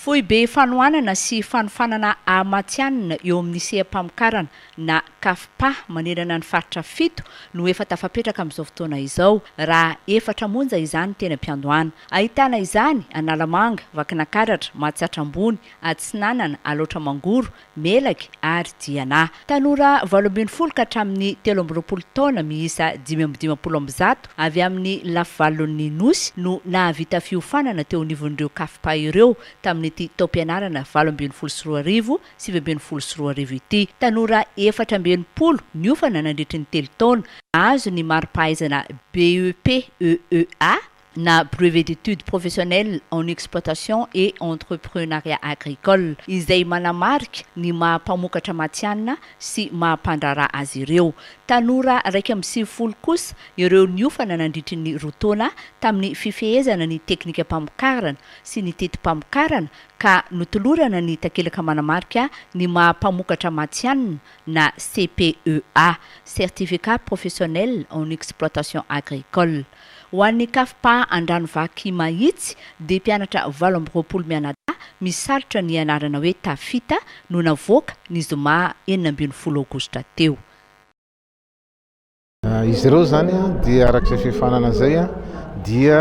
Foi be Famoahana sy fanofanana amatianina eo amin'ny sehampamokarana na Cafpa manerana ny faritra 7 no efa tafapetraka amin'izao fotoana izao raha efatra monja izany teny Ampiandohana. Ahitana izany Analamanga, Vakinakaratra, Mahatsiatrambony, Atsinanana, Aloatra Mangoro, Melaky ary Diana. Tanora 20 ka hatramin'ny 13 taona miisa 520 avy amin'ny lafivalon'ny Nosy no nahavita fiofanana teo anivon'ireo Cafpa ireo tamin'ity taom-pianarana 2024 sy 2024 ity. Tanora 420 niofana nandritry ny 3 taona, azo ny mari-pahaizana BEP EEA na brevet d'études professionnelles en exploitation et entrepreneuriat agricole izay manamarika ny mahampamokatra matianina sy mahampandrara azy ireo. Tanora 140 kosa ireo niofana nandritry ny 2 taona tamin'ny fifehezana ny teknika mpamokarana sy ny tetim-pamokarana ka notolorana ny takelaka manamarika ny mahampamokatra matianina na CPEA, certificat professionnel en exploitation agricole. Ho an'ny Cafpa Andranovaky mahitsy dia mpianatra 20 mianadahy misarotra ny anarana hoe tafita no navoaka ny zoma 19 aogositra teo. Izy ireo zany dia arak'izay fifanana zay dia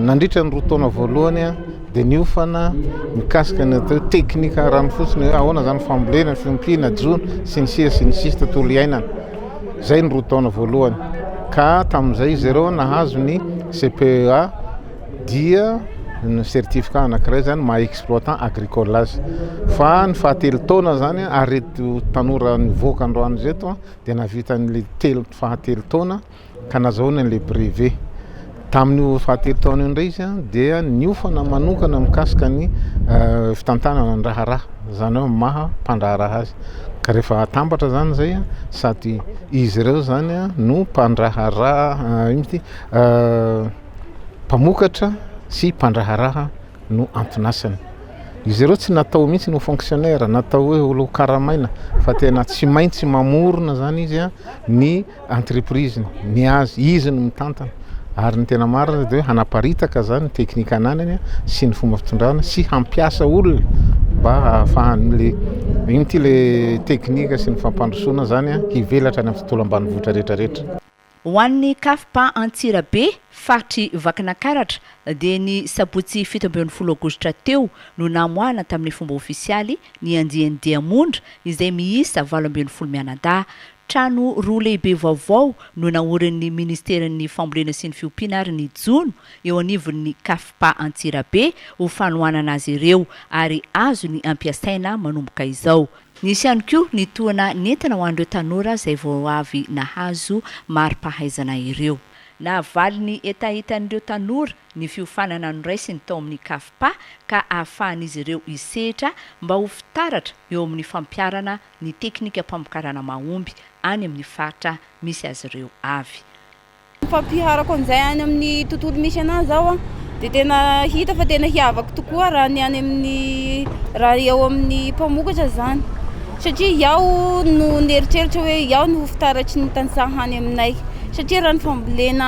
nandritra ny 2 taona voalohany dia niofana mikasika ny teknika rano fotsiny hoe ahoana zany fambolena, fiompiana, jono sy ny sisa tontolo iainana. Zay ny 2 taona voalohany. Ka tamin'izay izy ireo nahazo ny CPEA dia ny certificat anankiray zany maha-exploitant agricole azy. Fa ny fahatelo taona zany areto tanora nivoaka androany zeto dia navita n'le fahatelo taona ka nazahoany an'le brevet. Tamin'io fahatelo taona io indray izy dia niofana manokana mikasika ny fitantanana ny raharaha, zany hoe maha mpandraharaha azy. Ka rehefa atambatra zany zay sady izy ireo zany no mpandraharaha mpamokatra sy mpandraharaha no antonasany. Izy ireo tsy natao mihitsy no fonctionnaire, natao hoe olo karamaina fa tena tsy maintsy mamorona zany izy ny entreprise ny azy izy no mitantana. Ary ny tena marina dia hoe hanaparitaka zany teknika ananany sy ny fomba fitondrana sy hampiasa olona mba ahafahan'le le teknika sy ny fampandrosoana zany hivelatra any amin'ny tontolo ambanivohitra rehetrarehetra. Ho an'ny Cafpa Antsirabe faritry Vakinakaratra dia ny sabotsy 17 aogositra teo no namoahana tamin'ny fomba ofisialy ny andiany diamondra izay miisa 20 mianadahy. Trano roa lehibe vaovao no naorin'ny ministeran'ny fambolena sy ny fiompiana ary ny jono eo anivon'ny Cafpa Antsirabe ho fanohanana azy ireo ary azo ny ampiasaina manomboka izao. Nisy ihany koa ny toana nentina ho an'ireo tanora izay vao avy nahazo mari-pahaizana ireo. Nahavaly ny etahitan'ireo tanora ny fiofanana noraisiny tao amin'ny Cafpa ka ahafahan'izy ireo isehatra mba ho fitaratra eo amin'ny fampiarana ny teknika mpamokarana mahomby any amin'ny faritra misy azy ireo avy. Fampiharako an'izay any amin'ny tontolo misy anazy zao dia tena hita fa tena hiavaka tokoa raha ny any amin'ny raha eo amin'ny mpamokatra zany. Satria iaho no nieritreritra hoe iaho no fitaratry ny tansaha any aminay. Satria raha ny fambolena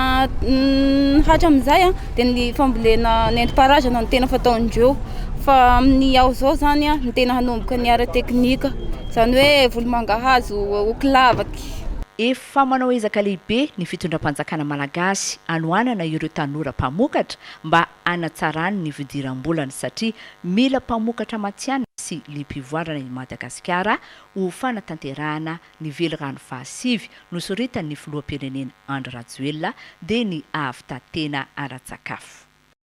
hatramin'izay dia ny fambolena nentim-paharazana no tena fataondreo. Fa amin'ny iaho zao zany ny tena hanomboka ny ara teknika. Zany hoe volomangahazo, oklavaky. Efa manao ezaka lehibe ny fitondram-panjakana malagasy anohanana ireo tanora mpamokatra mba hanatsarany ny fidiram-bolana satria mila mpamokatra matianina sy lim-pivoarana i Madagasikara ho fanatanterahana ny velorano fahasivy nosoritany ny filoham-pirenena Andry Rajoelina dia ny ahavita tena ara-tsakafo.